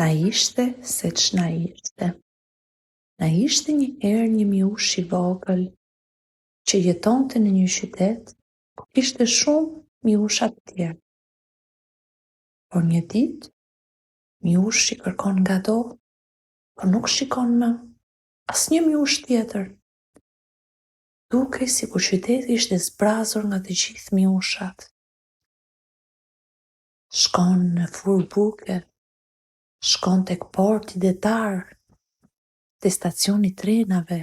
Na ishte se ç'na ishte. Na ishte një herë një mjush i vogël që jetonte në një qytet ku kishte shumë mjusha të tjerë. Por një ditë, mjushi kërkon ngado, por nuk shikon më asnjë mjush tjetër. Dukej sikur qyteti ishte zbrazur nga të gjithë mjushat. Shkon në furrë buke, shkon tek porti detar, te stacioni trenave.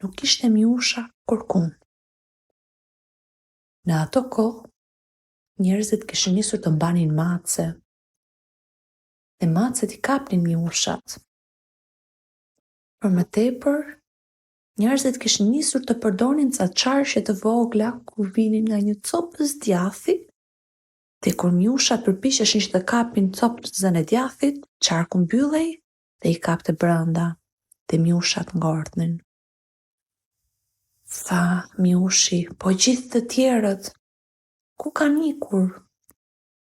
Nuk kishte mjusha kurkun. Në ato kohë, njerëzit kishin nisur të mbanin mace. Dhe macet i kapnin mjushat. Për më tepër, njerëzit kishin nisur të përdorin ca çarshe të vogla ku vinin nga një copë zgjathi, dhe kur mjushat përpiqeshin që të kapin copën e djathit, çarku mbyllej dhe i kapte brenda, dhe mjushat ngordhnin. Tha mjushi, po gjithë të tjerët, ku kanë ikur?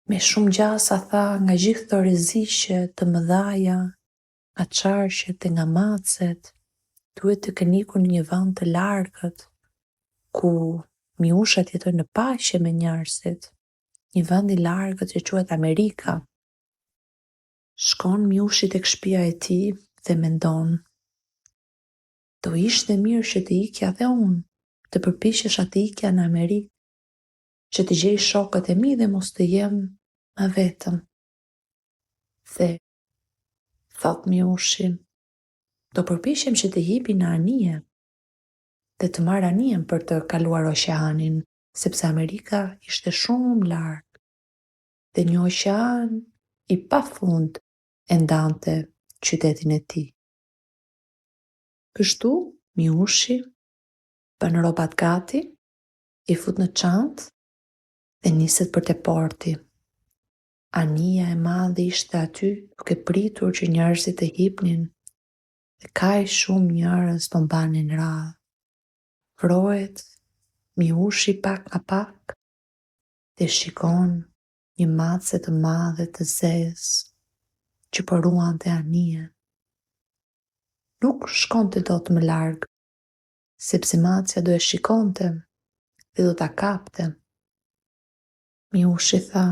Me shumë gjasa tha, nga gjithë këto rreziqe të mëdhaja, nga çarshet e nga macet, duhet të kenë ikur në një vend të largët, ku mjushat jetojnë në paqe me njerëzit, një vend i largët që quhet Amerika. Shkon mjushi tek shtëpia e tij dhe mendon, do ishte mirë që të ikja dhe unë, të përpiqesha të ikja në Amerikë, që të gjej shokët e mi dhe mos të jem më vetëm. Dhe, thot mjushi, do përpiqem që të hipi në anije, dhe të marr anijen për të kaluar oqeanin, sepse Amerika ishte shumë larg, dhe një oqean i pafund e ndante qytetin e tij. Kështu, mjushi bën rrobat gati, i fut në çantë dhe niset për te porti. Anija e madhe ishte aty, duke pritur që njerëzit të hipnin, dhe kaq shumë njerëz po mbanin radhë. Vrohet mjushi pak nga pak dhe shikon një mace të madhe të zezë që po ruante anijen. Nuk shkonte dot më larg, sepse macja do e shikonte dhe do ta kapte. Mjushi tha,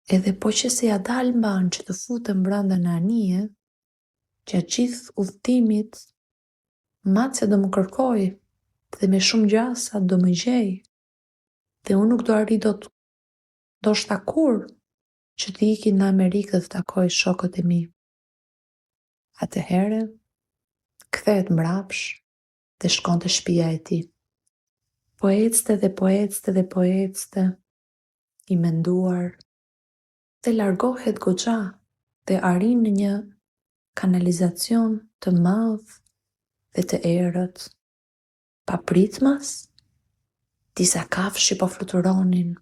edhe po që se ja dal mban që të futem brenda në anije, gjatë gjithë udhëtimit, macja do më kërkoj dhe me shumë gjasa do më gjej, dhe unë nuk do arri dot, ndoshta kurrë, që të iki në Amerikë dhe të takoj shokët e mi. Atëhere, kthehet mbrapsh dhe shkon te shtëpia e tij. Po ecte dhe po ecte dhe po ecte, i menduar, dhe largohet goxha dhe arrin në një kanalizacion të madh dhe të errët. Pa pritmas, disa kafshë po fluturonin.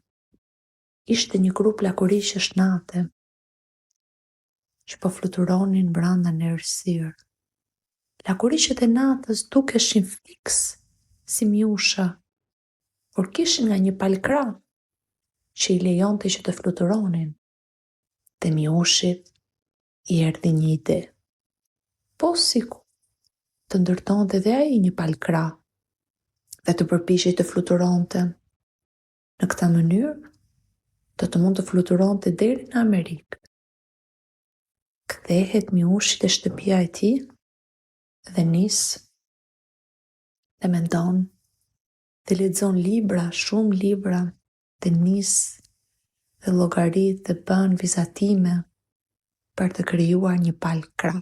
Ishte një grup lakuriqesh nate që po fluturonin brenda në errësirë. Lakuriqet e natës dukeshin fiks si mjusha, por kishin nga një palkrah që i lejonte që të fluturonin. Dhe mjushit i erdhi një ide. Po sikur të ndërtonte dhe ai një palkrah dhe të përpiqej të fluturonte. Në këtë mënyrë, do të mund të fluturonte deri në Amerikë. Kthehet mjushi te shtëpia e tij dhe nis dhe mendon dhe lexon libra, shumë libra, dhe nis dhe llogarit dhe bën vizatime për të krijuar një palkrah.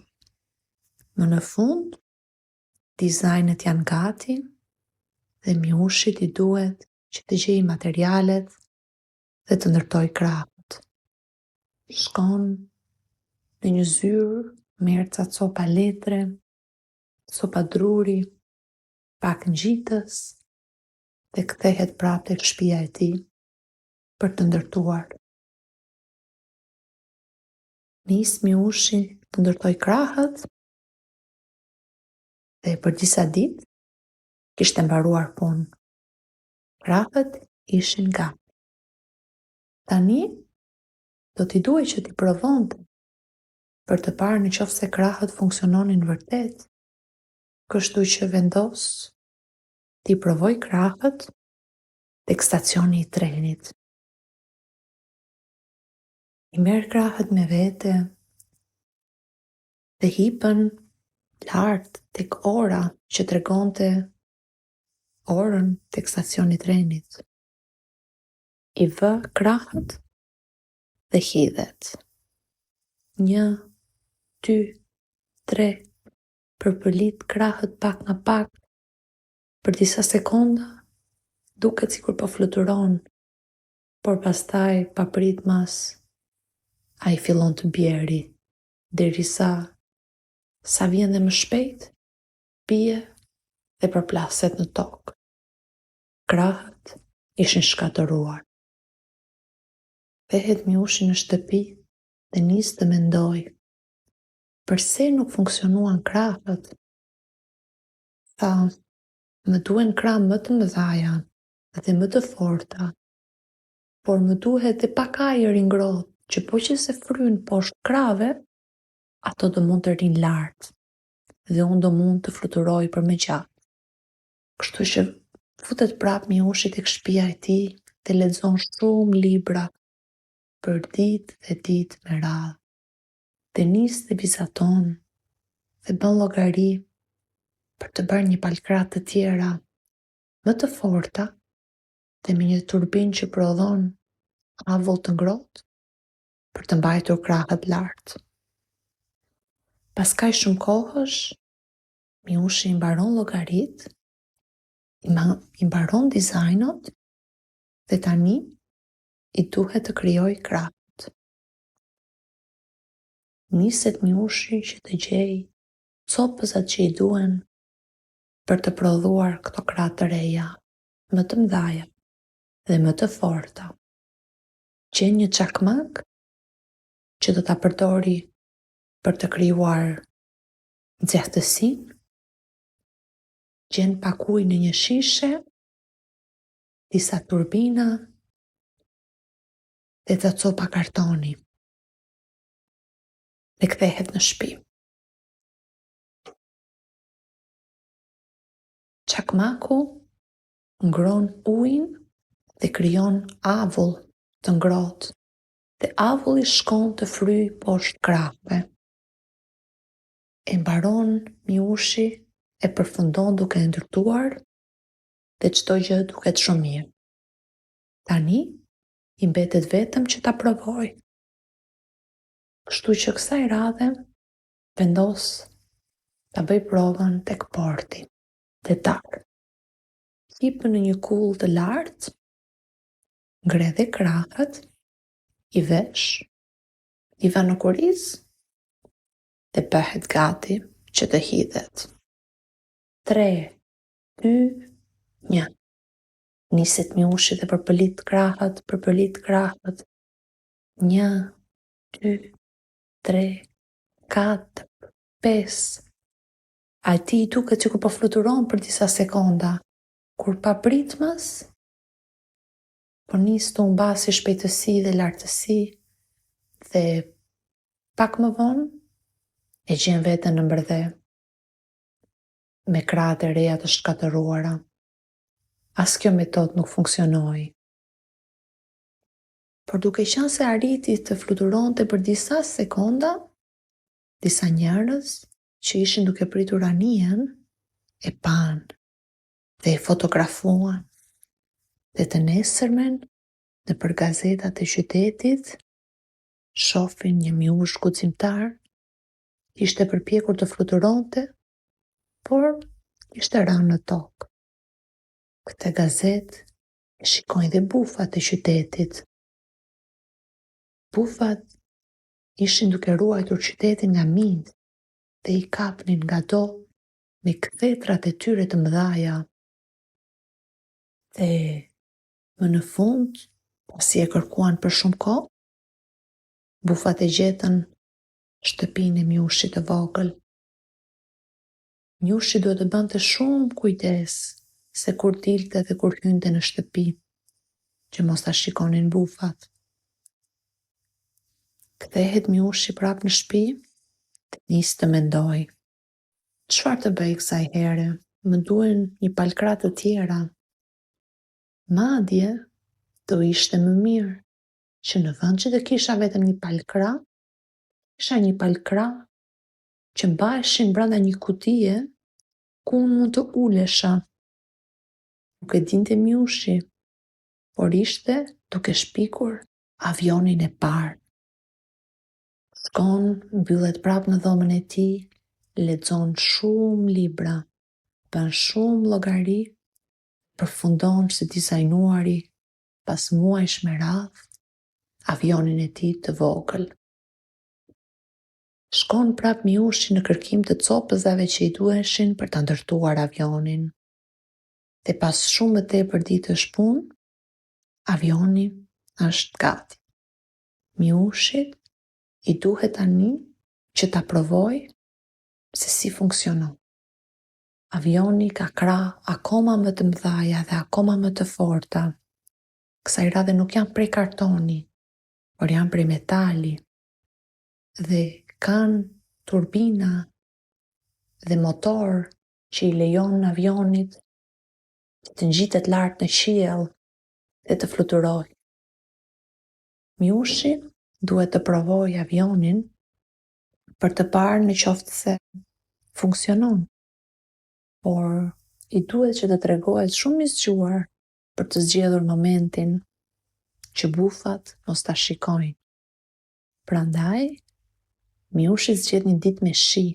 Më në fund, dizajnet janë gati dhe mjushit i duhet që të gjejë materialet dhe të ndërtoj krahët. Shkon në një zyrë, merr ca copa letre, copa druri, pak ngjitës dhe kthehet prapë tek shtëpia e tij për të ndërtuar. Nis mjushi të ndërtoj krahët dhe për disa ditë kishte mbaruar punë. Krahët ishin gati. Tani do t'i duhej që t'i provonte për të parë në qoftë se krahët funksiononin vërtet, kështu që vendos t'i provoj krahët tek stacioni i trenit. I merr krahët me vete dhe hipën lart tek ora që tregonte orën tek stacioni i trenit. I vë krahët dhe hidhet. 1, 2, 3, përpëlit krahët pak nga pak, për disa sekonda duket sikur po fluturon, por pastaj papritmas ai fillon të bjeri, derisa sa vjen dhe më shpejt, bie dhe përplaset në tokë. Krahët ishin shkatëruar. Vehet Miushi në shtëpi dhe nis të mendoj, përse nuk funksionuan krahët? Tha, më duhen krah më të mëdhaja dhe më të forta, por më duhet dhe pak ajër i ngrohtë, që po që se fryn poshtë krave, ato do mund të rinë lart dhe unë do mund të fluturoj për me gjatë. Kështu që futet prap Miushi tek shtëpia e tij dhe lexon shumë libra për ditë dhe ditë me radhë. Dhe nis dhe vizaton dhe bën llogari për të bërë një palkrah të tjera më të forta dhe me një turbinë që prodhon avull të ngrohtë për të mbajtur krahët lart. Pas kaq shumë kohësh, Miushi i mbaron llogaritë, i mbaron dizajnot dhe tani i duhet të krijoj krahët. Niset Miushi që të gjej copëzat që i duhen për të prodhuar këto krah të reja, më të mëdhaja dhe më të forta. Gjen një çakmak që do ta përdori për të krijuar nxehtësinë, gjen pak ujë në një shishe, disa turbina dhe ca copa kartoni. Dhe kthehet në shtëpi. Çakmaku ngron ujin dhe krijon avull të ngrohtë dhe avulli shkon të fryj poshtë krahëve. E mbaron Miushi, e përfundon duke e ndërtuar dhe çdo gjë duket shumë mirë. Tani i mbetet vetëm që ta provoj. Kështu që kësaj radhe vendos ta bëj provën tek porti, detar. Hipën në një kull të lartë, ngre dhe krahët, i vesh, i vë në kuriz dhe bëhet gati që të hidhet. 3, 2, 1. Niset Miushi dhe përpëlit krahët. 1, 2, 3, 4, 5. Ati i duket që po fluturon për disa sekonda, kur papritmas po nis të humbasi shpejtësi dhe lartësi dhe pak më vonë e gjen veten në mbërthe me krahët e reja të shkatëruara. As kjo metodë nuk funksionoi. Por duke qenë se arriti të fluturonte për disa sekonda, disa njerëz që ishin duke pritur anijen e pan dhe e fotografuan dhe të nesërmen nëpër gazetat e qytetit shohin një Miush guximtar ishte përpjekur të fluturonte, por ishte rënë në tokë. Këtë gazetë e shikojnë dhe bufat e qytetit. Bufat ishin duke ruajtur qytetin nga mijët dhe i kapnin ngado me kthetrat e tyre të mëdhaja. Dhe më në fund, pasi e kërkuan për shumë kohë, bufat e gjetën shtëpinë e Miushit të vogël. Miushi duhet të bënte shumë kujdes se kur dilte dhe kur hynte në shtëpi, që mos ta shikonin bufat. Kthehet Miushi prap në shtëpi nis të mendoj. Çfarë të bëj kësaj here? Më duhen një palkra të tjera. Madje do ishte më mirë që në vend që të kisha vetëm një palkra, kisha një palkra që mbaheshin brenda një kutije ku unë mund të ulesha. Nuk e dinte Miushi, por ishte duke shpikur avionin e parë. Shkon, mbyllet prap në dhomën e tij, lexon shumë libra, bën shumë llogari, përfundon si dizajnuari pas muajsh me radhë avionin e tij të vogël. Shkon prap Miushi në kërkim të copëzave që i duheshin për ta ndërtuar avionin. Dhe pas shumë më tepër ditësh punë, avioni është gati. Miushit i duhet tani që ta provoj se si funksionon. Avioni ka krah akoma më të mëdhaja dhe akoma më të forta. Kësaj radhe nuk janë prej kartoni, por janë prej metali dhe kanë turbina dhe motor që i lejon avionit të ngjitet lart në qiell dhe të fluturojë. Miushi duhet të provojë avionin për të parë në qoftë se funksionon, por i duhet që të tregohet shumë i zgjuar për të zgjedhur momentin që bufat mos ta shikojnë. Prandaj, Miushi zgjedh një ditë me shi,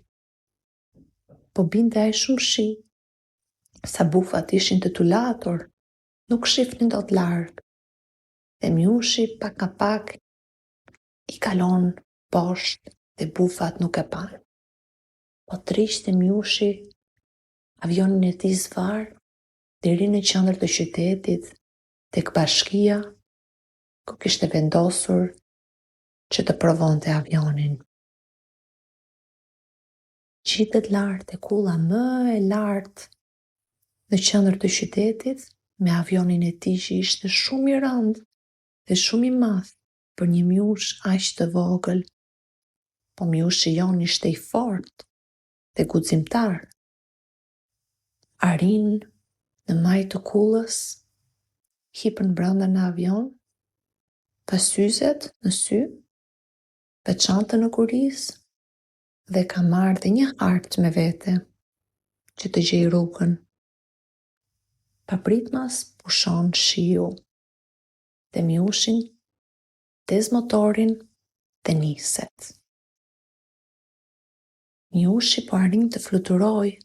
po binte aq shumë shi sa bufat ishin të tulatur, nuk shifnin dot larg. Dhe Miushi pak a pak i kalon poshtë dhe bufat nuk e pan. Po trishte Miushi avionin e tij zvar deri në qendër të qytetit, tek bashkia ku kishte vendosur që të provonte avionin. Qitet lart e kulla më e lartë në qendër të qytetit me avionin e tij që ishte shumë i rëndë dhe shumë i madh për një Miush aq të vogël. Po Miushi jon ishte i fortë dhe guximtar. Arrin në majtë të kullës, hipën brenda në avion, ka syzet në sy, veçantë në kurisë dhe ka marrë dhe një hartë me vete që të gjej rrugën. Papritmas pushon shiu dhe Miushin tez motorin dhe niset. Miushi po arrin të fluturojë,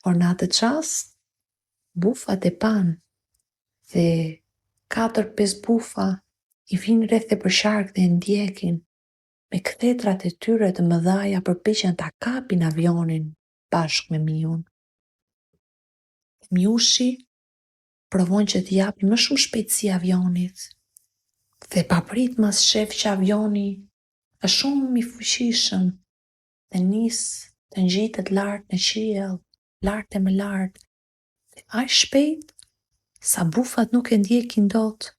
por në atë çast bufat e pan dhe 4-5 bufa i vinë rreth e përqark dhe e ndjekin. Me kthetrat e tyre të mëdhaja përpiqen ta kapin avionin bashkë me Miun. Miushi provon që t'i japi më shumë shpejtësi avionit dhe papritmas shef që avioni është shumë i fuqishëm dhe nis të ngjitet lart në qiell, lart e më lart, dhe aq shpejt sa bufat nuk e ndjekin dot.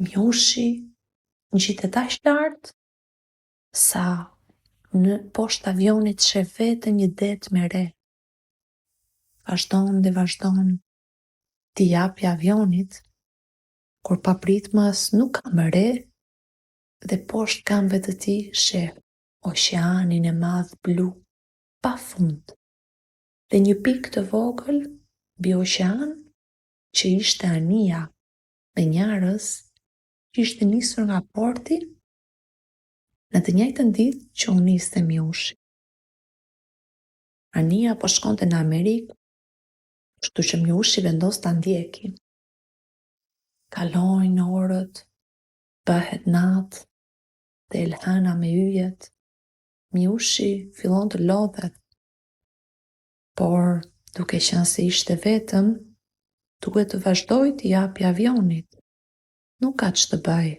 Miushi ngjitet aq lart sa në poshtë avionit shef vetëm një det me re. Vazhdon dhe vazhdon t'i japi avionit, kur papritmas nuk ka më re dhe poshtë këmbëve të tij shef oqeanin e madh blu pafund dhe një pikë të vogël mbi oqean që ishte anija me njerëz që ishte nisur nga porti në të njëjtën ditë që u niste Miushi. Anija po shkonte në Amerikë, kështu që Miushi vendos ta ndjeki. Kalojnë orët, bëhet natë dhe elhëna me yjet. Miushi fillon të lodhet, por duke qenë se ishte vetëm, duhet të vazhdoj t'i japi avionit. Nuk ka që të bëj.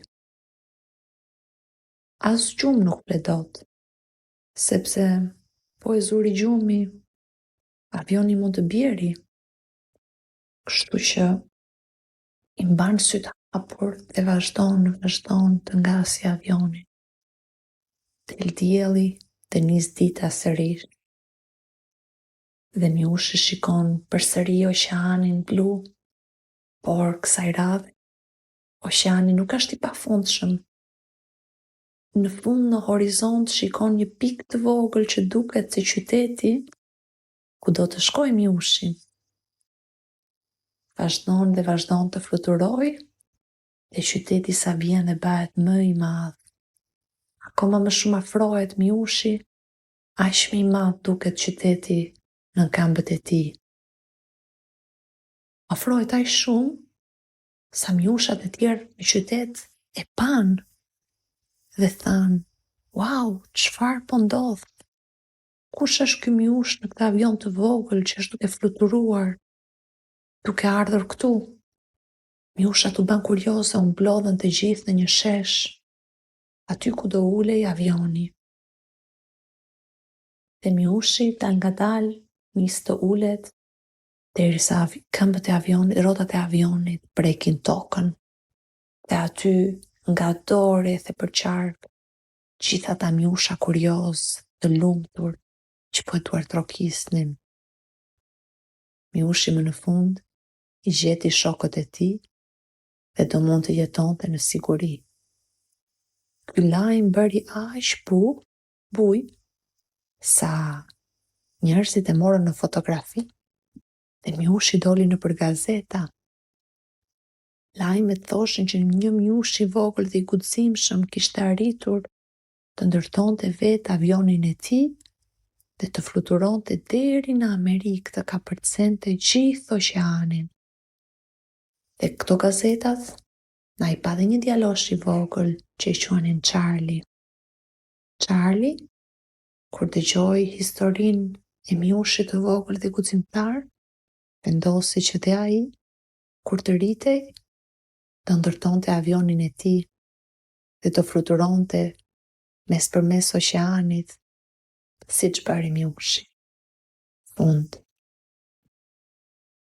As gjumë nuk ple dot, sepse po e zuri gjumi, avioni mund të bjeri. Kështu që i mban syt hapur dhe vazhdon të ngasë avionin. Del dielli dhe nis dita sërish. Dhe Miushi shikon përsëri oqeanin blu, por kësaj radhe oqeani nuk është i pafundshëm. Në fund në horizont shikon një pikë të vogël që duket si qyteti ku do të shkojë Miushi. Vazhdon dhe vazhdon të fluturojë dhe qyteti sa vjen dhe bëhet më i madh. Akoma më shumë afrohet Miushi, aq më i madh duket qyteti në këmbët e tij. Afrohet aq shumë sa Miushat e tjerë në qytet e panë dhe thanë: "Wow, çfarë po ndodh? Kush është ky Miush në këtë avion të vogël që është duke fluturuar, duke ardhur këtu?" Miushat u bën kurioze, u mblodhen të gjithë në një shesh, aty ku do ulej avioni. Dhe Miushi dal nga dal nis të ulet derisa këmbët e avionit, rrotat e avionit prekin tokën. Dhe aty nga dorë e për qark, gjithë ata Miusha kurioz, të lumtur, që po e duartrokisnin. Miushi më në fund i gjeti shokët e tij dhe do mund të jetonte në siguri. Ky lajm bëri aq buj sa njerëzit e morën në fotografi dhe Miushi doli nëpër gazeta. Lajmet thoshin që një Miush i vogël dhe i guximshëm kishte arritur të ndërtonte vetë avionin e tij dhe të fluturonte deri në Amerikë, të kapërcente gjithë oqeanin. Dhe këto gazetat na i pa dhe një djalosh i vogël që i quanin Charlie. Charlie, kur dëgjoi historinë e Miushit të vogël dhe guximtar, vendosi që dhe ai, kur të rritej, do ndërtonte avionin e tij dhe do fluturonte mes oqeanit, siç bëri Miushi. Fund.